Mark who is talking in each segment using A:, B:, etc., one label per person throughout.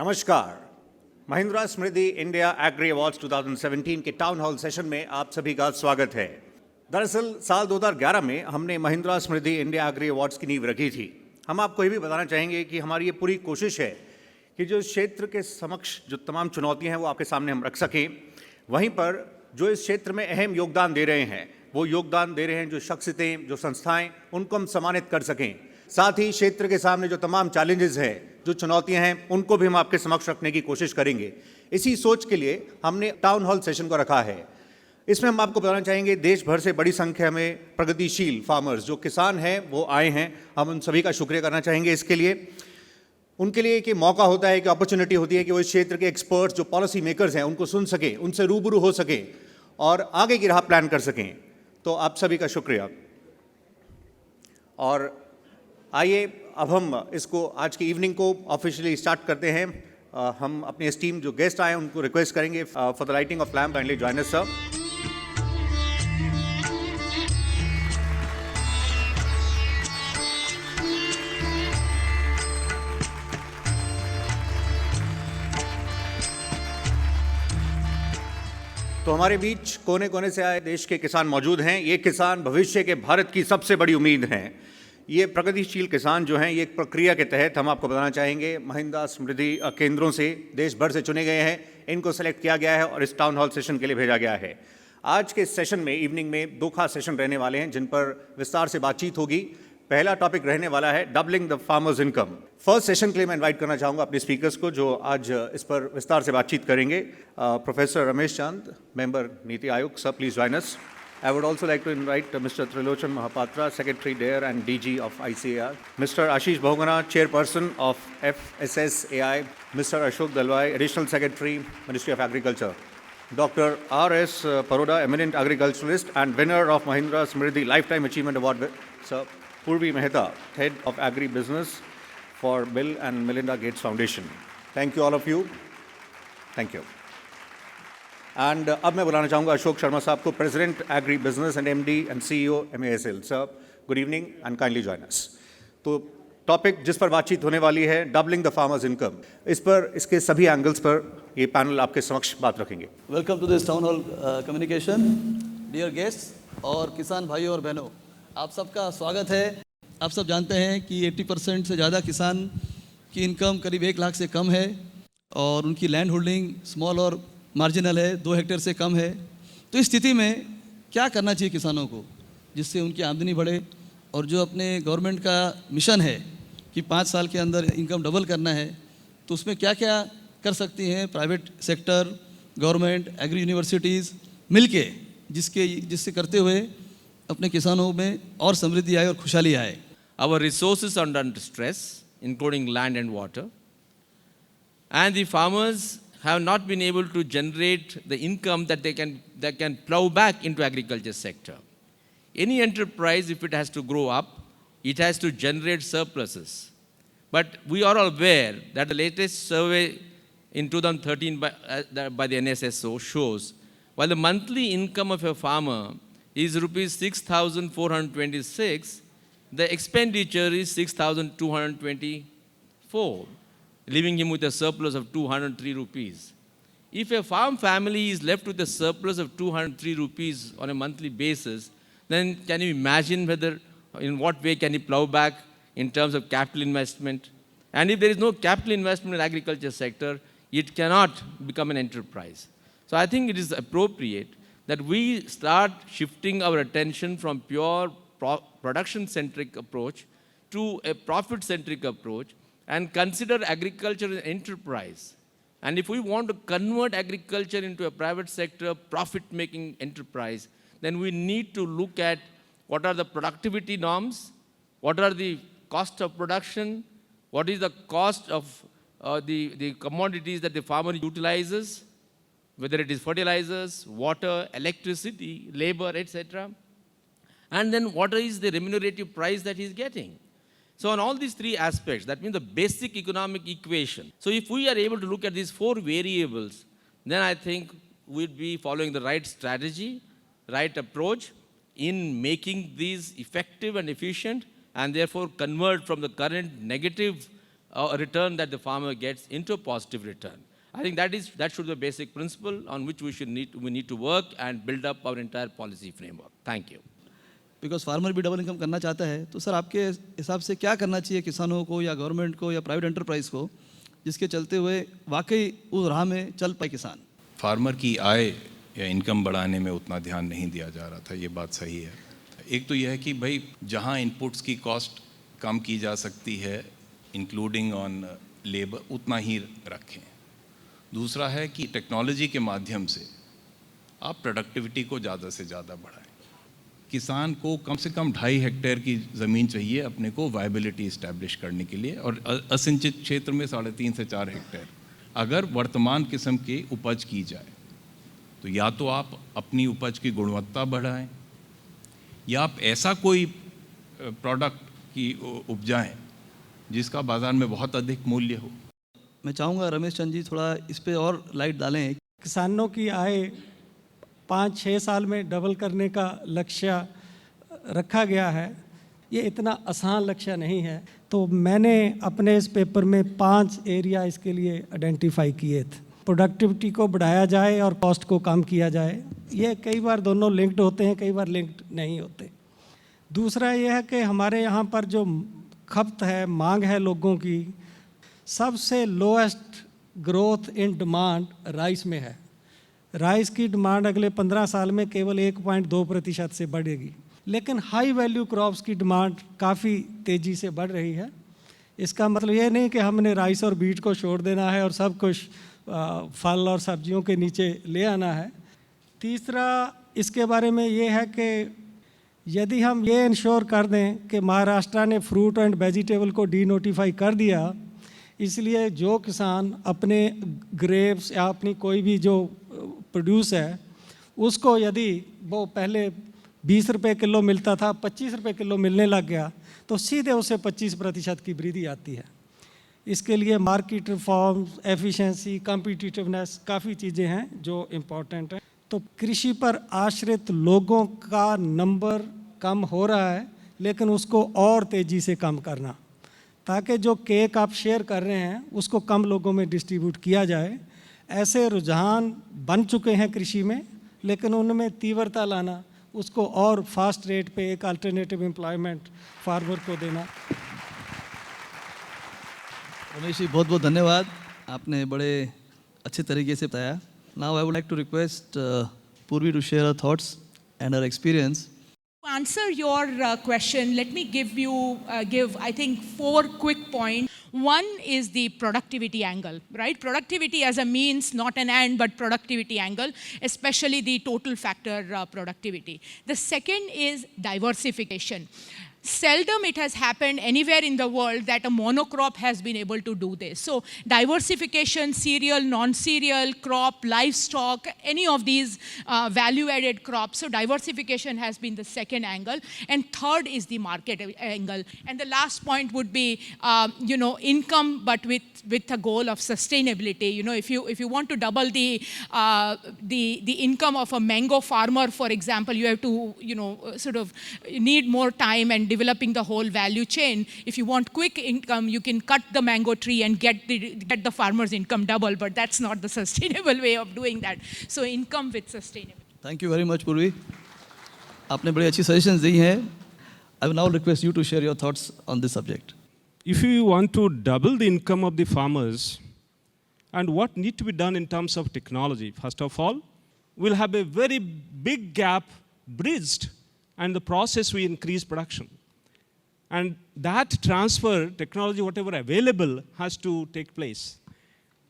A: नमस्कार। महिंद्रा स्मृति India agree awards 2017 के town hall session में आप सभी का स्वागत है। दरअसल साल 2011 में हमने महिंद्रा स्मृति इंडिया एग्री अवार्ड्स की नींव रखी थी। हम आपको ये भी बताना चाहेंगे कि हमारी ये पूरी कोशिश है कि जो क्षेत्र के समक्ष जो तमाम चुनौतियां हैं वो आपके सामने हम रख सकें। वहीं पर जो इस क्षेत्र में अहम योगदान दे रहे हैं वो योगदान दे रहे हैं जो शख्सियतें, जो संस्थाएं, उनको हम सम्मानित कर सकें। साथ ही क्षेत्र के सामने जो तमाम चैलेंजेस हैं, जो चुनौतियां हैं, उनको भी हम आपके समक्ष रखने की कोशिश करेंगे। इसी सोच के लिए हमने टाउन हॉल सेशन को रखा है। इसमें हम आपको बताना चाहेंगे देश भर से बड़ी संख्या में प्रगतिशील फार्मर्स जो किसान हैं वो आए हैं। हम उन सभी का शुक्रिया करना चाहेंगे इसके लिए। उनके लिए एक मौका होता है कि अपॉर्चुनिटी होती है कि वो इस क्षेत्र के एक्सपर्ट्स जो पॉलिसी मेकर्स हैं उनको सुन सकें, उनसे रूबरू हो सकें और आगे की राह प्लान कर सकें। तो आप सभी का शुक्रिया। और आइए अब हम इसको आज की इवनिंग को ऑफिशियली स्टार्ट करते हैं। हम अपने एस्टीम जो गेस्ट आए हैं उनको रिक्वेस्ट करेंगे for the lighting of lamp, kindly join us sir. तो हमारे बीच कोने कोने से आए देश के किसान मौजूद हैं। ये किसान भविष्य के भारत की सबसे बड़ी उम्मीद हैं। ये प्रगतिशील किसान जो हैं ये एक प्रक्रिया के तहत हम आपको बताना चाहेंगे महिंद्रा स्मृति केंद्रों से देश भर से चुने गए हैं। इनको सेलेक्ट किया गया है और इस टाउन हॉल सेशन के लिए भेजा गया है। आज के सेशन में इवनिंग में 2 खास सेशन रहने वाले हैं जिन पर विस्तार से बातचीत होगी। पहला टॉपिक रहने वाला है doubling the farmers income. First session के लिए मैं इनवाइट करना चाहूँगा अपने स्पीकर्स को जो आज इस पर विस्तार से बातचीत करेंगे। प्रोफेसर रमेश चांद, member NITI Aayog, sir please join us. I would also like to invite Mr. Trilochan Mahapatra, Secretary DARE and DG of ICAR, Mr. Ashish Bhogana, Chairperson of FSSAI, Mr. Ashok Dalwai, Additional Secretary, Ministry of Agriculture, Dr. R.S. Paroda, Eminent Agriculturalist and winner of Mahindra Smrithi Lifetime Achievement Award, Sir Purvi Mehta, Head of Agri-Business for Bill and Melinda Gates Foundation. Thank you all of you. Thank you. And अब मैं बुलाना चाहूँगा अशोक शर्मा साहब को, president agri business and MD and CEO MASL। Sir good evening and kindly join us. तो topic जिस पर बातचीत होने वाली है डबलिंग द फार्मर्स इनकम। इस पर इसके सभी एंगल्स पर ये पैनल आपके समक्ष बात रखेंगे।
B: Welcome to this town hall communication. Dear guest और किसान भाइयों और बहनों, आप सबका स्वागत है। आप सब जानते हैं कि 80% से ज़्यादा किसान की इनकम करीब 1 लाख से कम है और उनकी लैंड होल्डिंग स्मॉल और मार्जिनल है, 2 हेक्टेयर से कम है। तो इस स्थिति में क्या करना चाहिए किसानों को जिससे उनकी आमदनी बढ़े और जो अपने गवर्नमेंट का मिशन है कि 5 साल के अंदर इनकम डबल करना है, तो उसमें क्या क्या कर सकती हैं private sector, government, agri universities मिलके, जिससे करते हुए अपने किसानों में और समृद्धि आए और खुशहाली आए।
C: Our resources are under stress, including land and water, and the farmers have not been able to generate the income that they can plow back into agriculture sector. Any enterprise, if it has to grow up, it has to generate surpluses. But we are all aware that the latest survey in 2013 by the NSSO shows while the monthly income of a farmer is rupees 6,426, the expenditure is 6,224. Leaving him with a surplus of 203 rupees. If a farm family is left with a surplus of 203 rupees on a monthly basis, then can you imagine in what way can he plow back in terms of capital investment? And if there is no capital investment in the agriculture sector, it cannot become an enterprise. So I think it is appropriate that we start shifting our attention from pure production-centric approach to a profit-centric approach and consider agriculture an enterprise. And if we want to convert agriculture into a private sector profit-making enterprise, then we need to look at what are the productivity norms, what are the cost of production, what is the cost of the commodities that the farmer utilizes, whether it is fertilizers, water, electricity, labor, etc. And then what is the remunerative price that he is getting. So on all these 3 aspects, that means the basic economic equation. So if we are able to look at these 4 variables, then I think we'd be following the right strategy, right approach in making these effective and efficient, and therefore convert from the current negative a return that the farmer gets into a positive return. I think that should be the basic principle on which we need to work and build up our entire policy framework. Thank you.
B: Because farmer भी double income करना चाहता है, तो sir आपके हिसाब से क्या करना चाहिए किसानों को या गवर्नमेंट को या प्राइवेट एंटरप्राइज को, जिसके चलते हुए वाकई उस राह में चल पाए किसान?
D: फार्मर की आय या इनकम बढ़ाने में उतना ध्यान नहीं दिया जा रहा था, ये बात सही है। एक तो यह है कि भाई जहाँ इनपुट्स की कॉस्ट कम की जा सकती है इंक्लूडिंग ऑन लेबर, उतना ही रखें। दूसरा है कि टेक्नोलॉजी के माध्यम से आप प्रोडक्टिविटी को ज़्यादा से ज़्यादा बढ़ाएं। किसान को कम से कम 2.5 हेक्टेयर की ज़मीन चाहिए अपने को वायबिलिटी इस्टेब्लिश करने के लिए, और असिंचित क्षेत्र में 3.5 से 4 हेक्टेयर। अगर वर्तमान किस्म की उपज की जाए तो या तो आप अपनी उपज की गुणवत्ता बढ़ाएं या आप ऐसा कोई प्रोडक्ट की उपजाएं जिसका बाज़ार में बहुत अधिक मूल्य हो।
B: मैं चाहूँगा रमेश चंद जी थोड़ा इस पे और लाइट डालें।
E: किसानों की आय 5-6 साल में डबल करने का लक्ष्य रखा गया है। ये इतना आसान लक्ष्य नहीं है, तो मैंने अपने इस पेपर में 5 एरिया इसके लिए आइडेंटिफाई किए थे। प्रोडक्टिविटी को बढ़ाया जाए और कॉस्ट को कम किया जाए। ये कई बार दोनों लिंक्ड होते हैं, कई बार लिंक्ड नहीं होते। दूसरा ये है कि हमारे यहाँ पर जो खपत है, मांग है लोगों की, सबसे lowest growth in demand rice में है। राइस की डिमांड अगले 15 साल में केवल 1.2% से बढ़ेगी, लेकिन हाई वैल्यू क्रॉप्स की डिमांड काफ़ी तेज़ी से बढ़ रही है। इसका मतलब ये नहीं कि हमने राइस और बीट को छोड़ देना है और सब कुछ फल और सब्जियों के नीचे ले आना है। तीसरा इसके बारे में ये है कि यदि हम ये इंश्योर कर दें कि महाराष्ट्र ने फ्रूट एंड वेजिटेबल को डीनोटिफाई कर दिया, इसलिए जो किसान अपने ग्रेप्स या अपनी कोई भी जो प्रोड्यूस है उसको यदि वो पहले 20 रुपये किलो मिलता था 25 रुपये किलो मिलने लग गया, तो सीधे उसे 25% की वृद्धि आती है। इसके लिए मार्केट रिफॉर्म्स, एफिशिएंसी, कॉम्पिटिटिवनेस, काफ़ी चीज़ें हैं जो इम्पोर्टेंट हैं। तो कृषि पर आश्रित लोगों का नंबर कम हो रहा है, लेकिन उसको और तेज़ी से कम करना, ताकि जो केक आप शेयर कर रहे हैं उसको कम लोगों में डिस्ट्रीब्यूट किया जाए। ऐसे रुझान बन चुके हैं कृषि में, लेकिन उनमें तीव्रता लाना, उसको और फास्ट रेट पे एक अल्टरनेटिव एम्प्लॉयमेंट फार्मर को देना।
B: रमेश जी बहुत बहुत धन्यवाद, आपने बड़े अच्छे तरीके से बताया। Now I would like to request Purvi to share her thoughts and her experience.
F: To answer your question, let me give I think 4 quick points. One is the productivity angle, right? Productivity as a means, not an end, but productivity angle, especially the total factor productivity. The second is diversification. Seldom it has happened anywhere in the world that a monocrop has been able to do this. So diversification, cereal, non-cereal, crop, livestock, any of these value-added crops. So diversification has been the second angle. And third is the market angle. And the last point would be, income, but with a goal of sustainability. If you want to double the income of a mango farmer, for example, you have to, sort of need more time and developing the whole value chain. If you want quick income, you can cut the mango tree and get the farmer's income double, but that's not the sustainable way of doing that. So income with sustainability.
B: Thank you very much Purvi, आपने बड़ी अच्छी suggestions दी हैं। I will now request you to share your thoughts on this subject.
G: If you want to double the income of the farmers, and what need to be done in terms of technology, first of all, we'll have a very big gap bridged, and the process we increase production. And that transfer technology, whatever available, has to take place.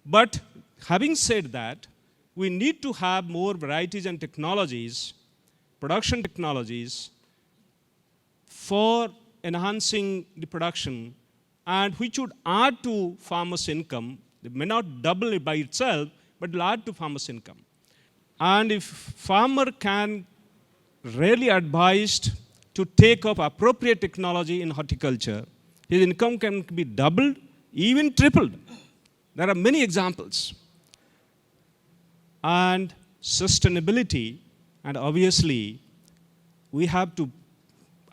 G: But having said that, we need to have more varieties and technologies, production technologies, for enhancing the production, and which would add to farmers' income. They may not double it by itself, but will add to farmers' income. And if farmer can really advised to take up appropriate technology in horticulture, his income can be doubled, even tripled. There are many examples. And sustainability, and obviously we have to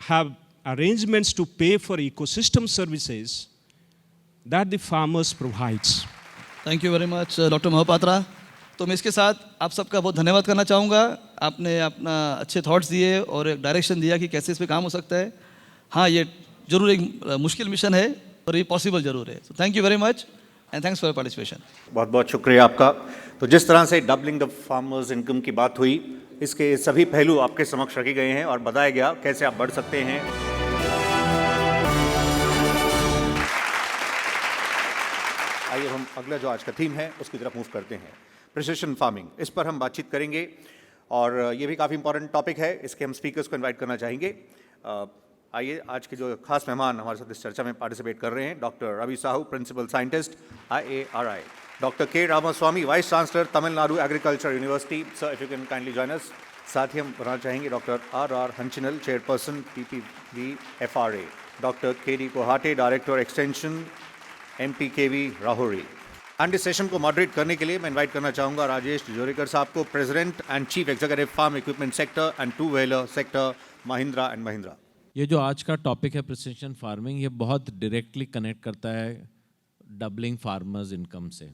G: have arrangements to pay for ecosystem services that the farmers provides.
B: Thank you very much doctor Mahapatra. तो मैं इसके साथ आप सबका बहुत धन्यवाद करना चाहूँगा। आपने अपना अच्छे थॉट्स दिए और एक डायरेक्शन दिया कि कैसे इस पे काम हो सकता है। हाँ, ये जरूर एक मुश्किल मिशन है और ये पॉसिबल जरूर है। तो thank you very much and thanks for your participation.
A: बहुत बहुत शुक्रिया आपका। तो जिस तरह से डबलिंग द फार्मर्स इनकम की बात हुई, इसके सभी पहलू आपके समक्ष रखे गए हैं और बताया गया कैसे आप बढ़ सकते हैं। आइए हम अगला जो आज का थीम है उसकी तरफ मूव करते हैं, प्रिसिशन फार्मिंग। इस पर हम बातचीत करेंगे और ये भी काफ़ी इंपॉर्टेंट टॉपिक है। इसके हम स्पीकर्स को इनवाइट करना चाहेंगे। आइए आज के जो खास मेहमान हमारे साथ इस चर्चा में पार्टिसिपेट कर रहे हैं, doctor Ravi Sahu, principal scientist IARI, doctor के Ramaswamy, vice chancellor Tamil Nadu agriculture university, sir if you can kindly join us. साथ ही हम बुलाना चाहेंगे doctor RR हंचिनल, chairperson PPB FRA, doctor KD कोहाटे, director extension MPKV Rahuri. And इस सेशन को मॉडरेट करने के लिए मैं इनवाइट करना चाहूँगा राजेश जोरेकर साहब को, president and chief executive farm equipment sector and two wheeler sector, Mahindra and Mahindra.
H: ये जो आज का टॉपिक है प्रिसिशन फार्मिंग, ये बहुत डायरेक्टली कनेक्ट करता है डबलिंग फार्मर्स इनकम से,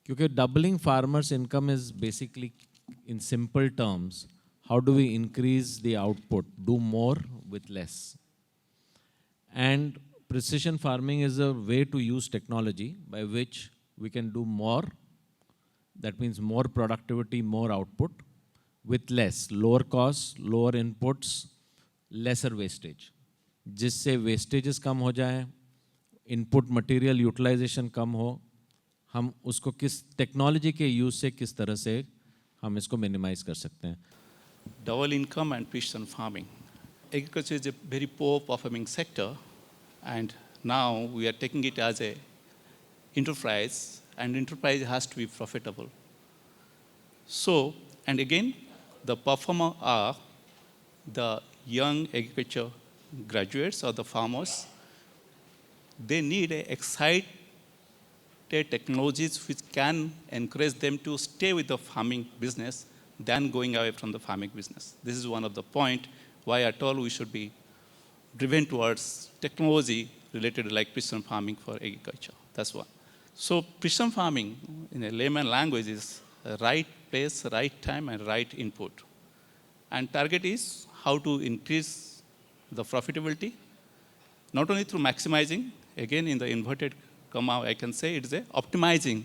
H: क्योंकि doubling farmers income is basically in simple terms how do we increase the output, do more with less. And precision farming is a way to use technology by which we can do more, that means more productivity, more output with less, lower costs, lower inputs, lesser wastage, जिससे wastages कम हो जाए, input material utilization कम हो, हम उसको किस technology के use से किस तरह से हम इसको मिनिमाइज कर सकते हैं।
I: Double income and precision farming. Agriculture is a very poor performing sector, and now we are taking it as a enterprise, and enterprise has to be profitable. So, and again, the performer are the young agriculture graduates or the farmers. They need a excited technologies which can encourage them to stay with the farming business than going away from the farming business. This is one of the point why I told we should be driven towards technology related like precision farming for agriculture. That's one. So precision farming in a layman language is right place, right time, and right input. And target is how to increase the profitability, not only through maximizing, again in the inverted comma I can say it is a optimizing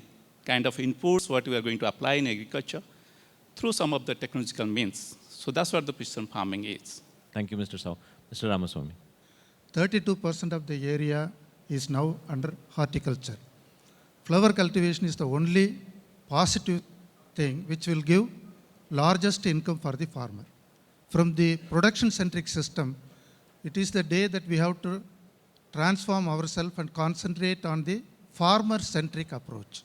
I: kind of inputs what we are going to apply in agriculture through some of the technological means. So that's what the precision farming is.
H: Thank you, Mr. Sahu. Mr. Ramaswamy.
J: 32% of the area is now under horticulture. Flower cultivation is the only positive thing which will give largest income for the farmer. From the production-centric system, it is the day that we have to transform ourselves and concentrate on the farmer-centric approach.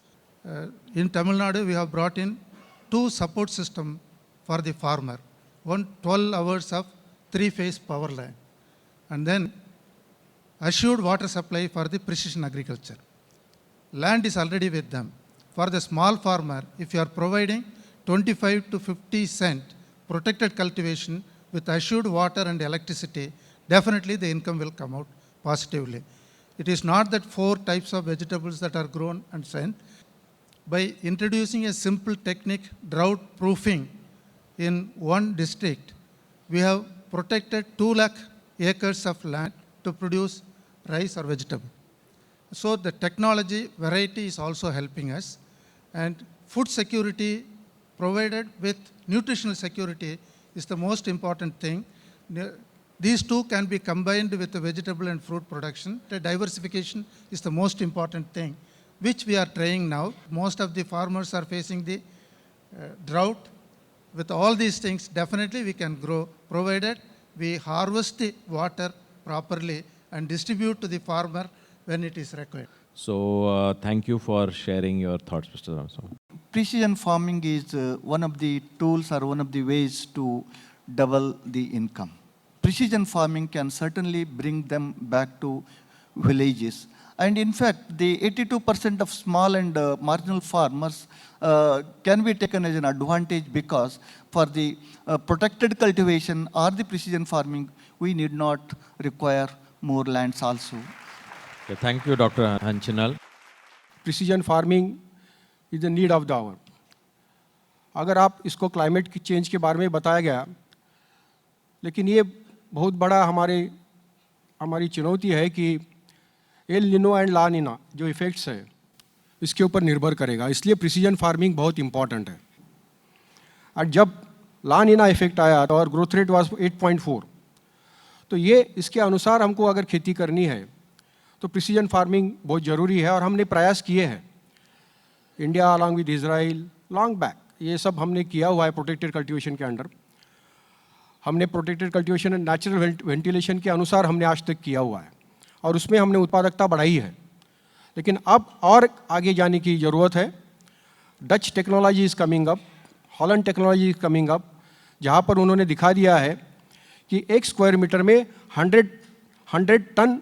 J: In Tamil Nadu, we have brought in 2 support systems for the farmer. One 12 hours of 3-phase power line, and then assured water supply for the precision agriculture. Land is already with them. For the small farmer, if you are providing 25 to 50 cent protected cultivation with assured water and electricity, definitely the income will come out positively. It is not that 4 types of vegetables that are grown and sent. By introducing a simple technique, drought proofing, in one district, we have protected 2 lakh acres of land to produce rice or vegetable. So the technology variety is also helping us, and food security provided with nutritional security is the most important thing. These two can be combined with the vegetable and fruit production. The diversification is the most important thing, which we are trying now. Most of the farmers are facing the drought. With all these things, definitely we can grow, provided we harvest the water properly and distribute to the farmer when it is required.
H: So thank you for sharing your thoughts, Mr. Ramaswamy.
K: Precision farming is one of the tools or one of the ways to double the income. Precision farming can certainly bring them back to villages. And in fact, the 82% of small and marginal farmers can be taken as an advantage, because for the protected cultivation or the precision farming, we need not require more lands also.
H: Thank you, Dr. Hanchinal.
L: Precision farming is the need of the hour. अगर आप इसको climate की change के बारे में बताया गया, लेकिन ये बहुत बड़ा हमारी चुनौती है कि एल निनो एंड ला निना जो इफ़ेक्ट्स है इसके ऊपर निर्भर करेगा, इसलिए प्रिसीजन फार्मिंग बहुत इंपॉर्टेंट है। और जब ला निना इफेक्ट आया और ग्रोथ रेट वाज 8.4, तो ये इसके अनुसार हमको अगर खेती करनी है तो प्रिसीजन फार्मिंग बहुत ज़रूरी है। और हमने प्रयास किए हैं, India along with Israel long back, ये सब हमने किया हुआ है प्रोटेक्टेड कल्टीवेशन के अंडर। हमने protected cultivation and natural ventilation के अनुसार हमने आज तक किया हुआ है और उसमें हमने उत्पादकता बढ़ाई है, लेकिन अब और आगे जाने की ज़रूरत है। Dutch technology is coming up, Holland technology is coming up, जहाँ पर उन्होंने दिखा दिया है कि 1 स्क्वायर मीटर में 100 टन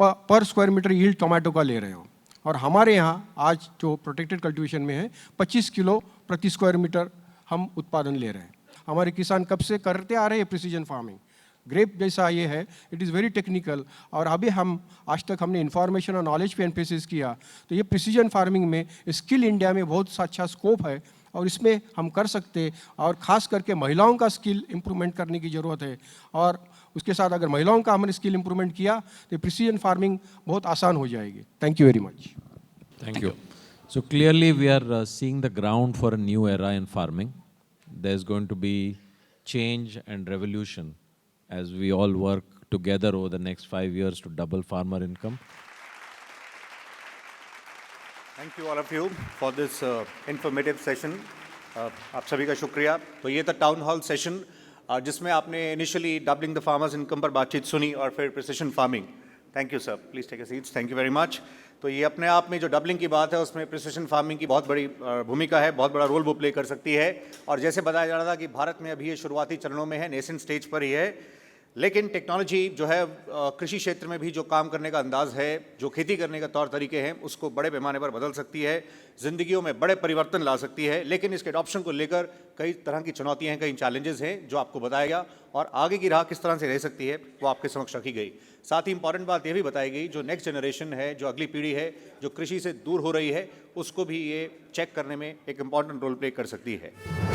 L: पर स्क्वायर मीटर यील्ड टोमेटो का ले रहे हो। और हमारे यहाँ आज जो प्रोटेक्टेड कल्टीवेशन में है 25 किलो प्रति स्क्वायर मीटर हम उत्पादन ले रहे हैं। हमारे किसान कब से करते आ रहे हैं प्रिसीजन फार्मिंग, ग्रेप जैसा ये है, इट इज़ वेरी टेक्निकल। और अभी हम आज तक हमने इन्फॉर्मेशन और नॉलेज पे एम्फेसिस किया, तो ये प्रिसीजन फार्मिंग में स्किल इंडिया में बहुत सा अच्छा स्कोप है और इसमें हम कर सकते। और ख़ास करके महिलाओं का स्किल इम्प्रूवमेंट करने की ज़रूरत है, और उसके साथ अगर महिलाओं का हमने स्किल इम्प्रूवमेंट किया तो प्रिसीजन फार्मिंग बहुत आसान हो जाएगी। Thank you very much.
H: Thank you. So clearly we are seeing the ground for a new era in farming. There's going to be change and revolution as we all work together over the next 5 years to double farmer income.
A: Thank you all of you for this informative session. आप सभी का शुक्रिया। तो ये था town hall session जिसमें आपने initially doubling the farmers income पर बातचीत सुनी और फिर precision farming. Thank you sir, please take a seats. Thank you very much. तो ये अपने आप में जो डबलिंग की बात है उसमें प्रिसिशन फार्मिंग की बहुत बड़ी भूमिका है, बहुत बड़ा रोल वो प्ले कर सकती है। और जैसे बताया जा रहा था कि भारत में अभी ये शुरुआती चरणों में है, नेसेंट स्टेज पर ही है, लेकिन टेक्नोलॉजी जो है कृषि क्षेत्र में भी जो काम करने का अंदाज़ है, जो खेती करने का तौर तरीके हैं, उसको बड़े पैमाने पर बदल सकती है, ज़िंदगियों में बड़े परिवर्तन ला सकती है। लेकिन इसके अडॉप्शन को लेकर कई तरह की चुनौतियां हैं, कई चैलेंजेस हैं जो आपको बताया गया, और आगे की राह किस तरह से रह सकती है वो आपके समक्ष रखी गई। साथ ही इंपॉर्टेंट बात यह भी बताई गई, जो नेक्स्ट जनरेशन है, जो अगली पीढ़ी है, जो कृषि से दूर हो रही है, उसको भी ये चेक करने में एक इम्पॉर्टेंट रोल प्ले कर सकती है।